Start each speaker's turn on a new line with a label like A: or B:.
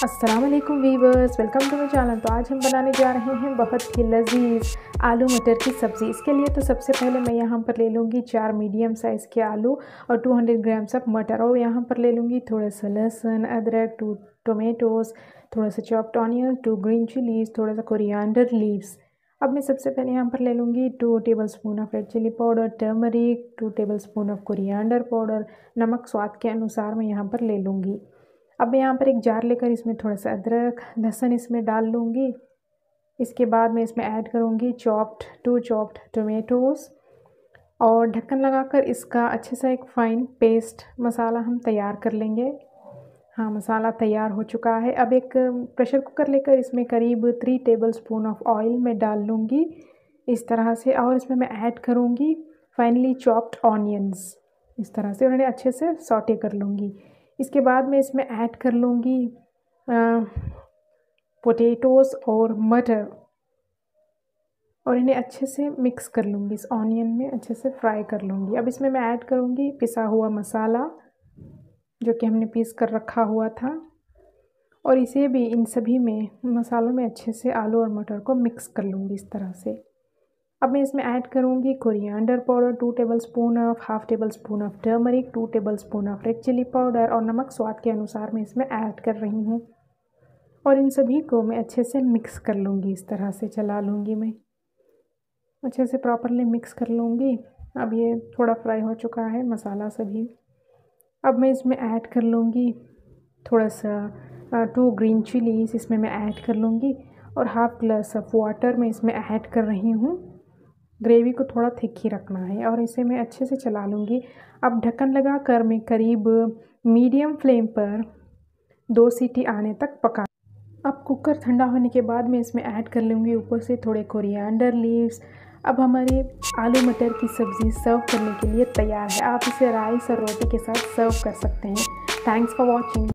A: अस्सलाम वालेकुम viewers, welcome to my channel. तो आज हम बनाने जा रहे हैं बहुत ही लजीज आलू मटर की सब्ज़ी। इसके लिए तो सबसे पहले मैं यहाँ पर ले लूँगी 4 मीडियम साइज़ के आलू और 200 ग्राम्स ऑफ मटर, और यहाँ पर ले लूँगी थोड़ा सा लहसुन, अदरक, 2 टोमेटोज़, थोड़ा सा चॉप्ड ऑनियन, 2 ग्रीन चिलीज़, थोड़ा सा कोरिएंडर लीव्स। अब मैं सबसे पहले यहाँ पर ले लूँगी 2 tablespoon of red chilli powder, turmeric, 2 tablespoon of coriander powder, नमक स्वाद के अनुसार मैं यहाँ पर ले लूँगी। अब मैं यहाँ पर एक जार लेकर इसमें थोड़ा सा अदरक, लहसुन इसमें डाल लूँगी। इसके बाद मैं इसमें ऐड करूँगी 2 चॉप्ड टोमेटोज़, और ढक्कन लगाकर इसका अच्छे से एक फ़ाइन पेस्ट मसाला हम तैयार कर लेंगे। हाँ, मसाला तैयार हो चुका है। अब एक प्रेशर कुकर लेकर इसमें करीब 3 टेबलस्पून ऑफ ऑयल में डाल लूँगी इस तरह से, और इसमें मैं ऐड करूँगी फाइनली चॉप्ड ऑनियंस इस तरह से, उन्हें अच्छे से सौटे कर लूँगी। इसके बाद मैं इसमें ऐड कर लूँगी पोटैटोज़ और मटर, और इन्हें अच्छे से मिक्स कर लूँगी, इस ऑनियन में अच्छे से फ्राई कर लूँगी। अब इसमें मैं ऐड करूँगी पिसा हुआ मसाला जो कि हमने पीस कर रखा हुआ था, और इसे भी इन सभी में मसालों में अच्छे से आलू और मटर को मिक्स कर लूँगी इस तरह से। अब मैं इसमें ऐड करूँगी coriander powder 2 tablespoon of, half tablespoon of turmeric, 2 tablespoon of red chilli powder, और नमक स्वाद के अनुसार मैं इसमें ऐड कर रही हूँ। और इन सभी को मैं अच्छे से मिक्स कर लूँगी, इस तरह से चला लूँगी, मैं अच्छे से प्रॉपरली मिक्स कर लूँगी। अब ये थोड़ा फ्राई हो चुका है मसाला सभी। अब मैं इसमें ऐड कर लूँगी थोड़ा सा 2 ग्रीन चिलीज़ इसमें मैं ऐड कर लूँगी, और हाफ़ ग्लास ऑफ वाटर मैं इसमें ऐड कर रही हूँ। ग्रेवी को थोड़ा थिक ही रखना है, और इसे मैं अच्छे से चला लूँगी। अब ढक्कन लगा कर मैं करीब मीडियम फ्लेम पर 2 सीटी आने तक पका। अब कुकर ठंडा होने के बाद मैं इसमें ऐड कर लूँगी ऊपर से थोड़े कोरिएंडर लीव्स। अब हमारी आलू मटर की सब्ज़ी सर्व करने के लिए तैयार है। आप इसे राइस और रोटी के साथ सर्व कर सकते हैं। Thanks for watching.